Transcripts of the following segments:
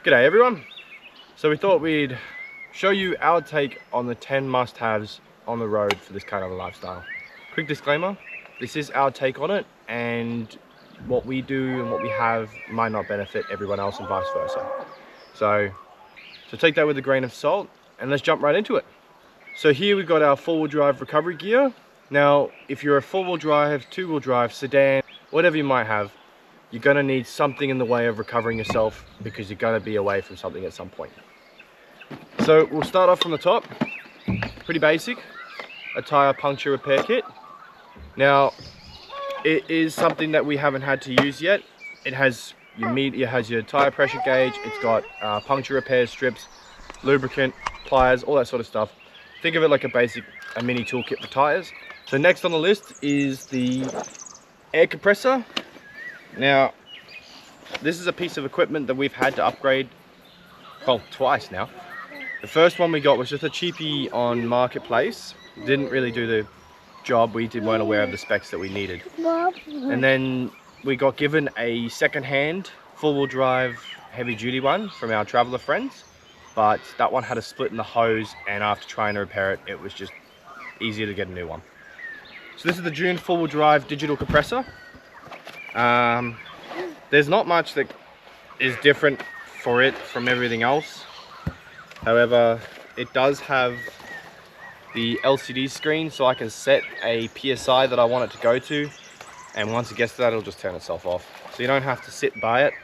G'day everyone. So we thought we'd show you our take on the 10 must-haves on the road for this kind of a lifestyle. Quick disclaimer, this is our take on it, and what we do and what we have might not benefit everyone else and vice versa. So take that with a grain of salt, and let's jump right into it. So here we've got our four-wheel drive recovery gear. Now, if you're a four-wheel drive, two-wheel drive, sedan, whatever you might have, you're going to need something in the way of recovering yourself because you're going to be away from something at some point. So we'll start off from the top. Pretty basic. A tire puncture repair kit. Now, it is something that we haven't had to use yet. It has your tire pressure gauge. It's got puncture repair strips, lubricant, pliers, all that sort of stuff. Think of it like a mini toolkit for tires. So next on the list is the air compressor. Now, this is a piece of equipment that we've had to upgrade, well, twice now. The first one we got was just a cheapie on Marketplace. Didn't really do the job. We weren't aware of the specs that we needed. And then we got given a second-hand four-wheel drive heavy-duty one from our traveler friends. But that one had a split in the hose, and after trying to repair it, it was just easier to get a new one. So this is the June four-wheel drive digital compressor. There's not much that is different for it from everything else. However, it does have the LCD screen, so I can set a PSI that I want it to go to, and once it gets to that, it'll just turn itself off. So you don't have to sit by it.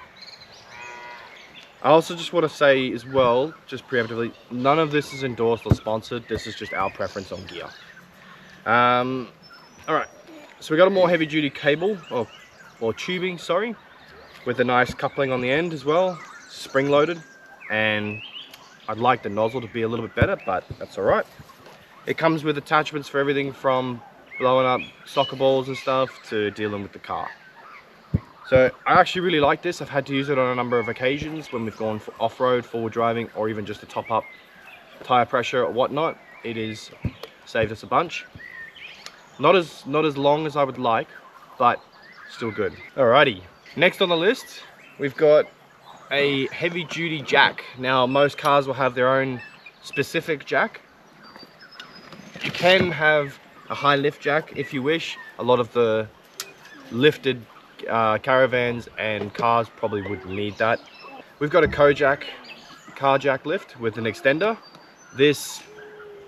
I also just want to say as well, just preemptively, none of this is endorsed or sponsored. This is just our preference on gear. Alright, so we got a more heavy duty cable, or tubing, sorry, with a nice coupling on the end as well, spring loaded, and I'd like the nozzle to be a little bit better, but that's alright. It comes with attachments for everything from blowing up soccer balls and stuff to dealing with the car. So I actually really like this. I've had to use it on a number of occasions when we've gone for off-road, forward driving, or even just to top up tire pressure or whatnot. It has saved us a bunch. Not as long as I would like, but still good. Alrighty, next on the list, we've got a heavy duty jack. Now, most cars will have their own specific jack. You can have a high lift jack if you wish. A lot of the lifted caravans and cars probably wouldn't need that. We've got a Kojak car jack lift with an extender. This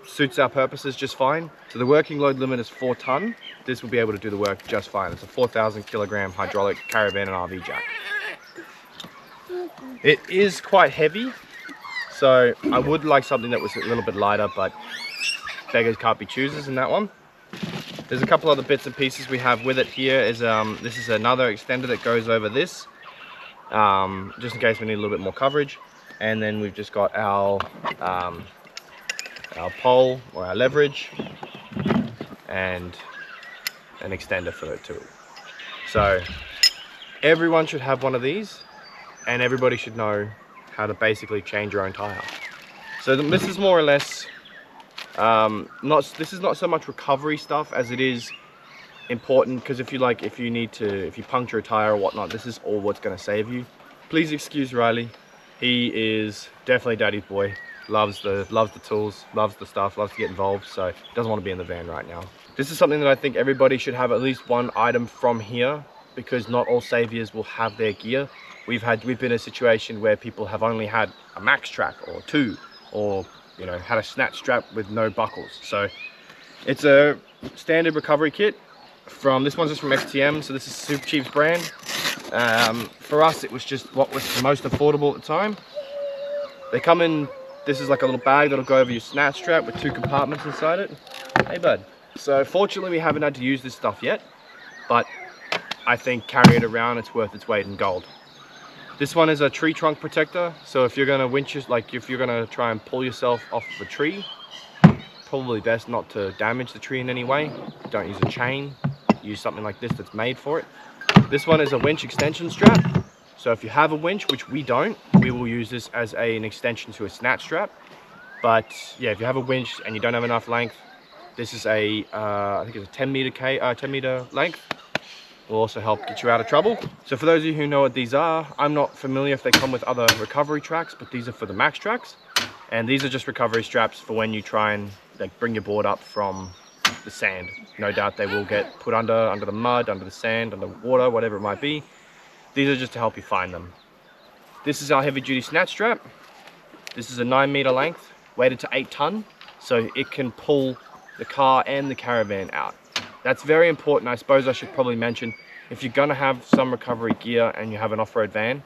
suits our purposes just fine. So the working load limit is 4 ton. This will be able to do the work just fine. It's a 4,000 kilogram hydraulic caravan and RV jack. It is quite heavy, so I would like something that was a little bit lighter, but beggars can't be choosers in that one. There's a couple other bits and pieces we have with it here. This is another extender that goes over this, just in case we need a little bit more coverage. And then we've just got our pole or our leverage and an extender for it too. So everyone should have one of these, and everybody should know how to basically change your own tire. So this is more or less this is not so much recovery stuff as it is important, because if you puncture a tire or whatnot, this is all what's going to save you. Please excuse Riley. He is definitely daddy's boy. Loves the tools, loves the stuff, loves to get involved, so he doesn't want to be in the van right now. This is something that I think everybody should have at least one item from here, because not all saviors will have their gear. We've been in a situation where people have only had a max track or two, or had a snatch strap with no buckles. So it's a standard recovery kit. This one's just from XTM, so this is Super Cheap's brand. For us, it was just what was the most affordable at the time. They come in, this is like a little bag that'll go over your snatch strap with 2 compartments inside it. Hey bud. So fortunately we haven't had to use this stuff yet, but I think carry it around, it's worth its weight in gold. This one is a tree trunk protector, so if you're gonna if you're gonna try and pull yourself off of a tree, probably best not to damage the tree in any way. Don't use a chain, use something like this that's made for it. This one is a winch extension strap. So if you have a winch, which we don't, we will use this as an extension to a snatch strap. But yeah, if you have a winch and you don't have enough length, this is I think it's a 10 meter length. will also help get you out of trouble. So for those of you who know what these are, I'm not familiar if they come with other recovery tracks, but these are for the max tracks. And these are just recovery straps for when you try and like bring your board up from the sand. No doubt they will get put under the mud, under the sand, under water, whatever it might be. These are just to help you find them. This is our heavy duty snatch strap. This is a 9-meter length, weighted to 8 ton, so it can pull the car and the caravan out. That's very important. I suppose I should probably mention, if you're gonna have some recovery gear and you have an off-road van,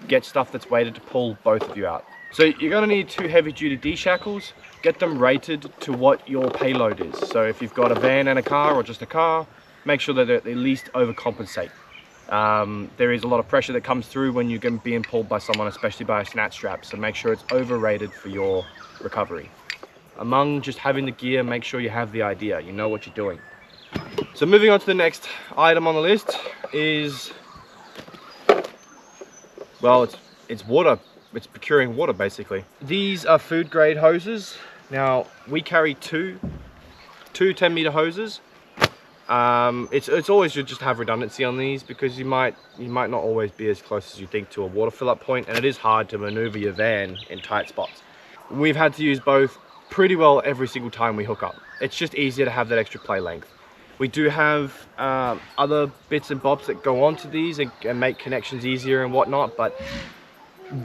get stuff that's weighted to pull both of you out. So you're gonna need 2 heavy duty D shackles. Get them rated to what your payload is. So if you've got a van and a car, or just a car, make sure that they at least overcompensate. There is a lot of pressure that comes through when you're being pulled by someone, especially by a snatch strap, so make sure it's overrated for your recovery. Among just having the gear, make sure you have the idea, you know what you're doing. So moving on to the next item on the list is, well, it's water. It's procuring water basically. These are food grade hoses. Now we carry two 10-meter hoses. It's always good just to have redundancy on these, because you might not always be as close as you think to a water fill up point, and it is hard to maneuver your van in tight spots. We've had to use both pretty well every single time we hook up. It's just easier to have that extra play length. We do have other bits and bobs that go onto these and make connections easier and whatnot, but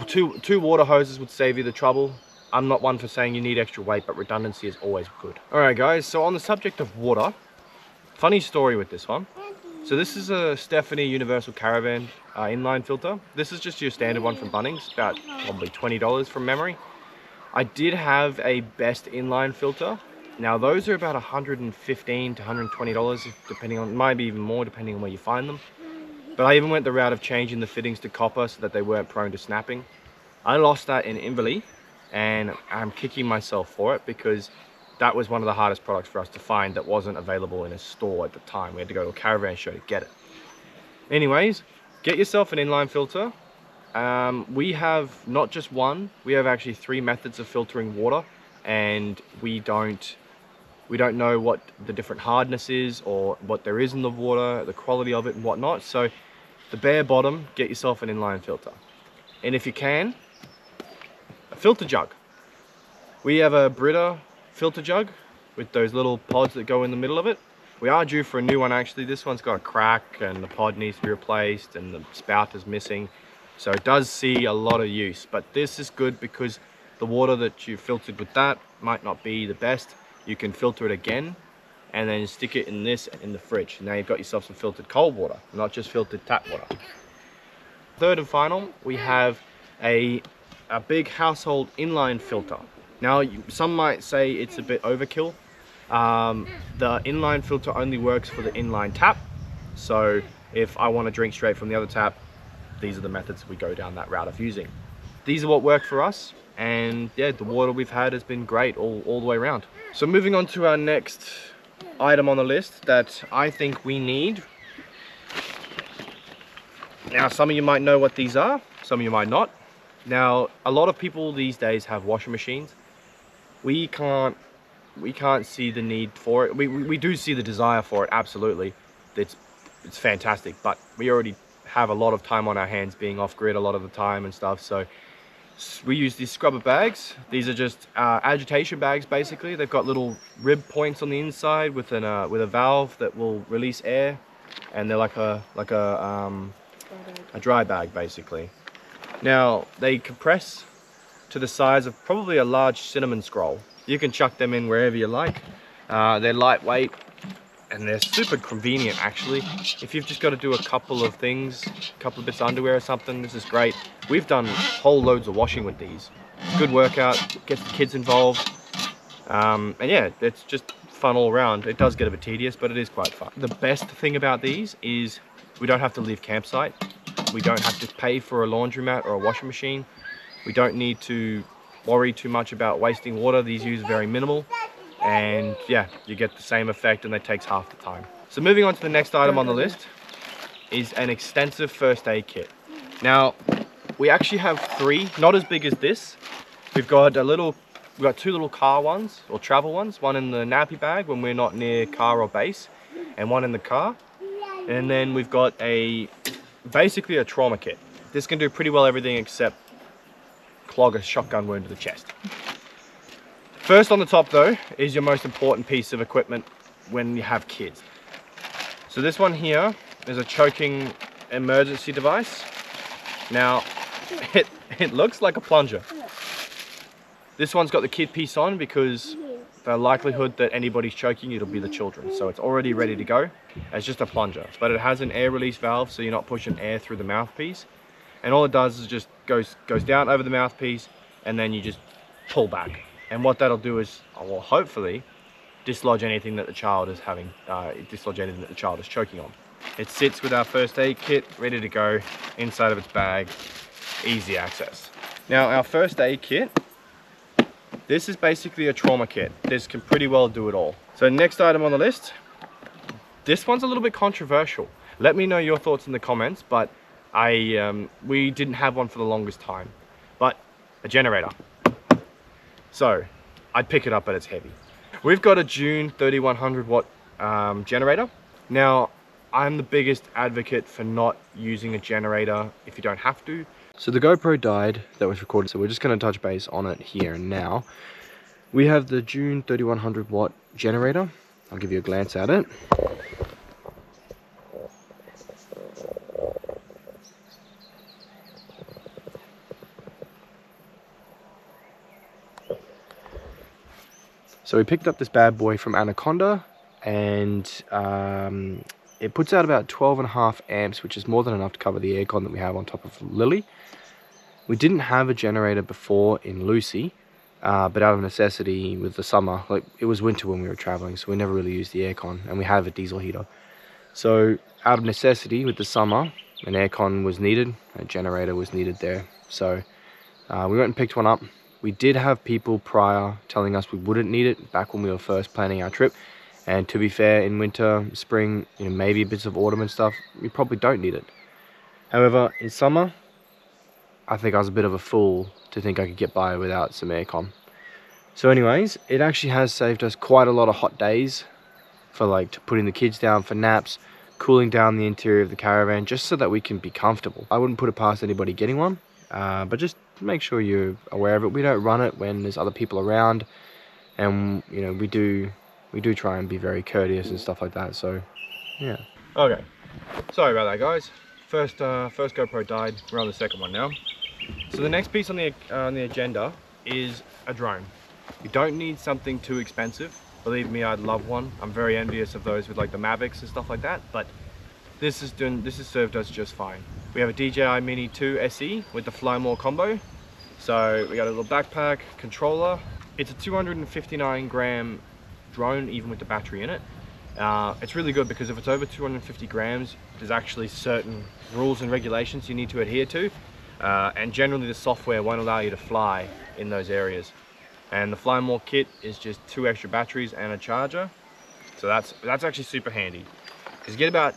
two water hoses would save you the trouble. I'm not one for saying you need extra weight, but redundancy is always good. All right guys, so on the subject of water, funny story with this one. So this is a Stephanie Universal Caravan inline filter. This is just your standard one from Bunnings, about probably $20 from memory. I did have a best inline filter. Now those are about $115 to $120, depending on, might be even more depending on where you find them. But I even went the route of changing the fittings to copper so that they weren't prone to snapping. I lost that in Inverleigh, and I'm kicking myself for it, because that was one of the hardest products for us to find that wasn't available in a store at the time. We had to go to a caravan show to get it. Anyways, get yourself an inline filter. We have not just one, we have actually 3 methods of filtering water, and we don't know what the different hardness is or what there is in the water, the quality of it and whatnot. So the bare bottom, get yourself an inline filter. And if you can, a filter jug. We have a Brita filter jug with those little pods that go in the middle of it. We are due for a new one actually. This one's got a crack and the pod needs to be replaced and the spout is missing. So it does see a lot of use, but this is good because the water that you filtered with that might not be the best. You can filter it again and then stick it in this in the fridge. Now you've got yourself some filtered cold water, not just filtered tap water. Third and final, we have a big household inline filter. Now some might say it's a bit overkill. The inline filter only works for the inline tap. So if I want to drink straight from the other tap, these are the methods we go down that route of using. These are what work for us, and yeah, the water we've had has been great all the way around. So moving on to our next item on the list that I think we need. Now some of you might know what these are, some of you might not. Now a lot of people these days have washing machines. We can't see the need for it. We do see the desire for it, absolutely. It's fantastic, but we already have a lot of time on our hands being off grid a lot of the time and stuff. So we use these scrubber bags. These are just agitation bags basically. They've got little rib points on the inside with a valve that will release air, and they're like a dry bag basically. Now they compress to the size of probably a large cinnamon scroll. You can chuck them in wherever you like. They're lightweight and they're super convenient actually. If you've just got to do a couple of things, a couple of bits of underwear or something, this is great. We've done whole loads of washing with these. Good workout, gets the kids involved. And yeah, it's just fun all around. It does get a bit tedious, but it is quite fun. The best thing about these is we don't have to leave campsite. We don't have to pay for a laundromat or a washing machine. We don't need to worry too much about wasting water. These use very minimal, and yeah, you get the same effect and it takes half the time. So moving on to the next item on the list is an extensive first aid kit. Now we actually have 3, not as big as this. We've got 2 little car ones or travel ones, one in the nappy bag when we're not near car or base, and one in the car. And then we've got basically a trauma kit. This can do pretty well everything except clog a shotgun wound to the chest. First on the top though is your most important piece of equipment when you have kids. So this one here is a choking emergency device. Now it looks like a plunger. This one's got the kid piece on because the likelihood that anybody's choking, it'll be the children. So it's already ready to go. It's just a plunger, but it has an air release valve, so you're not pushing air through the mouthpiece. And all it does is just goes down over the mouthpiece, and then you just pull back. And what that'll do is, well, hopefully, dislodge anything that the child is choking on. It sits with our first aid kit, ready to go, inside of its bag, easy access. Now our first aid kit, this is basically a trauma kit. This can pretty well do it all. So next item on the list, this one's a little bit controversial. Let me know your thoughts in the comments, but we didn't have one for the longest time. But a generator. So I'd pick it up, but it's heavy. We've got a June 3100 watt generator. Now I'm the biggest advocate for not using a generator if you don't have to. So the GoPro died that was recorded, so we're just going to touch base on it here and now. We have the June 3100 watt generator. I'll give you a glance at it. So we picked up this bad boy from Anaconda, and it puts out about 12.5 amps, which is more than enough to cover the aircon that we have on top of Lily. We didn't have a generator before in Lucy, but out of necessity with the summer, like it was winter when we were traveling, so we never really used the aircon, and we have a diesel heater. So out of necessity with the summer, an aircon was needed, a generator was needed there. So we went and picked one up. We did have people prior telling us we wouldn't need it back when we were first planning our trip. And to be fair, in winter, spring, you know, maybe bits of autumn and stuff, we probably don't need it. However, in summer, I think I was a bit of a fool to think I could get by without some aircon. So anyways, it actually has saved us quite a lot of hot days for like putting the kids down for naps, cooling down the interior of the caravan, just so that we can be comfortable. I wouldn't put it past anybody getting one, but just make sure you're aware of it. We don't run it when there's other people around, and you know, we do try and be very courteous and stuff like that. So yeah. Okay, sorry about that, guys. First GoPro died. We're on the second one now. So the next piece on the agenda is a drone. You don't need something too expensive. Believe me, I'd love one. I'm very envious of those with like the Mavics and stuff like that, but this has served us just fine. We have a DJI Mini 2 SE with the Fly More combo. So we got a little backpack, controller. It's a 259 gram drone, even with the battery in it. It's really good because if it's over 250 grams, there's actually certain rules and regulations you need to adhere to. And generally the software won't allow you to fly in those areas. And the Fly More kit is just 2 extra batteries and a charger. So that's actually super handy. Because you get about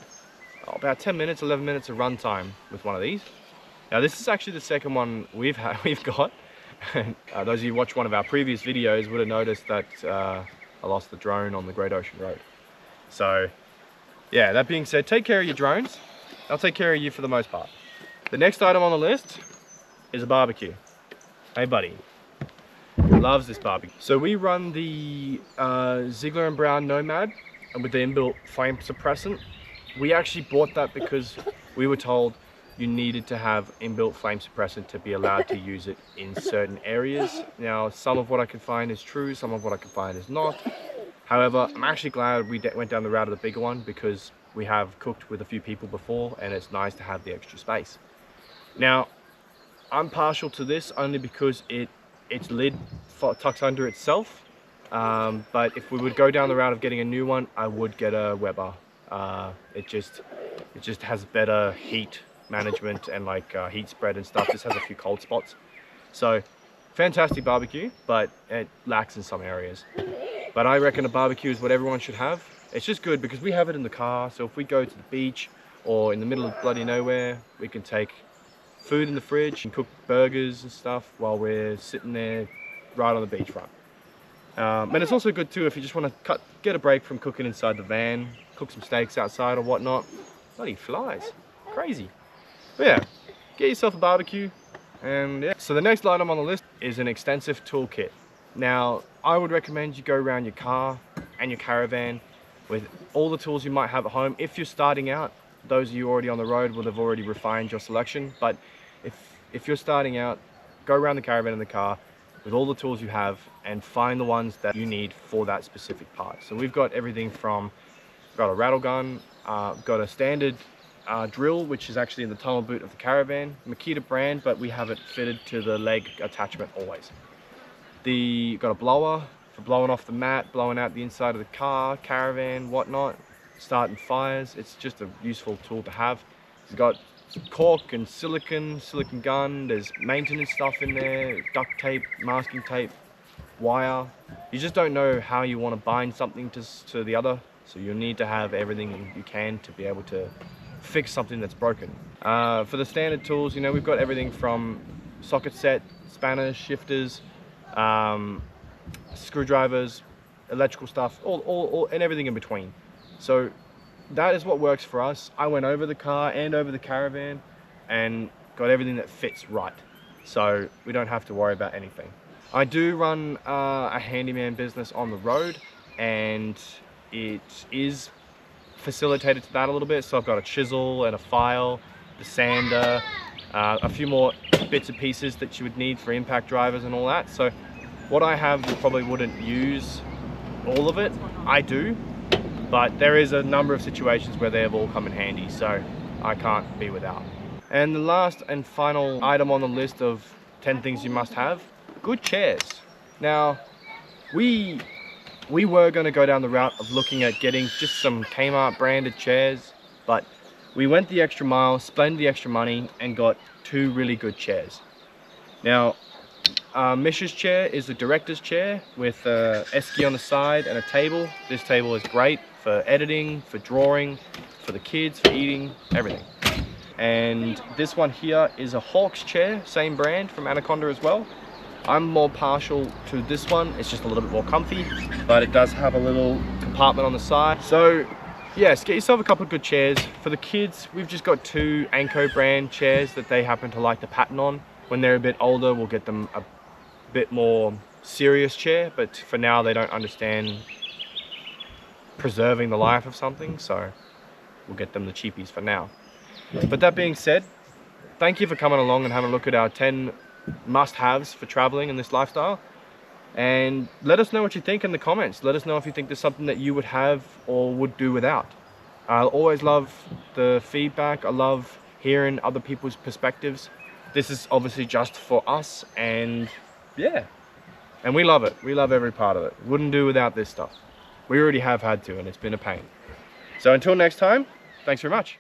10 minutes, 11 minutes of run time with one of these. Now this is actually the second one we've got. Those of you who watched one of our previous videos would have noticed that I lost the drone on the Great Ocean Road. So yeah, that being said, take care of your drones. I'll take care of you for the most part. The next item on the list is a barbecue. Hey buddy, he loves this barbecue. So we run the Ziegler & Brown Nomad with the inbuilt flame suppressant. We actually bought that because we were told you needed to have inbuilt flame suppressant to be allowed to use it in certain areas. Now, some of what I can find is true, some of what I can find is not. However, I'm actually glad we went down the route of the bigger one because we have cooked with a few people before and it's nice to have the extra space. Now, I'm partial to this only because its lid tucks under itself. But if we would go down the route of getting a new one, I would get a Weber. It just has better heat management and like heat spread and stuff. This has a few cold spots. So fantastic barbecue, but it lacks in some areas. But I reckon a barbecue is what everyone should have. It's just good because we have it in the car. So if we go to the beach or in the middle of bloody nowhere, we can take food in the fridge and cook burgers and stuff while we're sitting there right on the beachfront. And it's also good too if you just want to get a break from cooking inside the van, cook some steaks outside or whatnot. Bloody flies. Crazy. But yeah, get yourself a barbecue. And yeah, so the next item on the list is an extensive toolkit. Now, I would recommend you go around your car and your caravan with all the tools you might have at home. If you're starting out, those of you already on the road will have already refined your selection. But if you're starting out, go around the caravan and the car with all the tools you have and find the ones that you need for that specific part. So we've got everything from, got a rattle gun, got a standard drill, which is actually in the tunnel boot of the caravan, Makita brand, but we have it fitted to the leg attachment always. Got a blower for blowing off the mat, blowing out the inside of the car, caravan, whatnot, starting fires. It's just a useful tool to have. It's got cork and silicon gun, there's maintenance stuff in there, duct tape, masking tape, wire. You just don't know how you want to bind something to the other, so you'll need to have everything you can to be able to fix something that's broken. For the standard tools, you know, we've got everything from socket set, spanners, shifters, screwdrivers, electrical stuff, all and everything in between. So that is what works for us. I went over the car and over the caravan and got everything that fits right, so we don't have to worry about anything. I do run a handyman business on the road, and it is facilitated to that a little bit. So I've got a chisel and a file, the sander, a few more bits and pieces that you would need for impact drivers and all that. So what I have, you probably wouldn't use all of it. I do, but there is a number of situations where they have all come in handy, so I can't be without. And the last and final item on the list of 10 things you must have, good chairs. Now, we were going to go down the route of looking at getting just some Kmart branded chairs, but we went the extra mile, spent the extra money, and got 2 really good chairs. Now, Mish's chair is a director's chair with a esky on the side and a table. This table is great for editing, for drawing, for the kids, for eating, everything. And this one here is a Hawks chair, same brand from Anaconda as well. I'm more partial to this one. It's just a little bit more comfy, but it does have a little compartment on the side. So yes, get yourself a couple of good chairs. For the kids, we've just got 2 Anko brand chairs that they happen to like the pattern on. When they're a bit older, we'll get them a bit more serious chair, but for now they don't understand preserving the life of something, so we'll get them the cheapies for now. But that being said, thank you for coming along and having a look at our 10 must-haves for traveling in this lifestyle, and let us know what you think in the comments. Let us know if you think there's something that you would have or would do without. I'll always love the feedback. I love hearing other people's perspectives. This is obviously just for us, and yeah, and we love it. We love every part of it. Wouldn't do without this stuff. We already have had to, and it's been a pain. So until next time, thanks very much.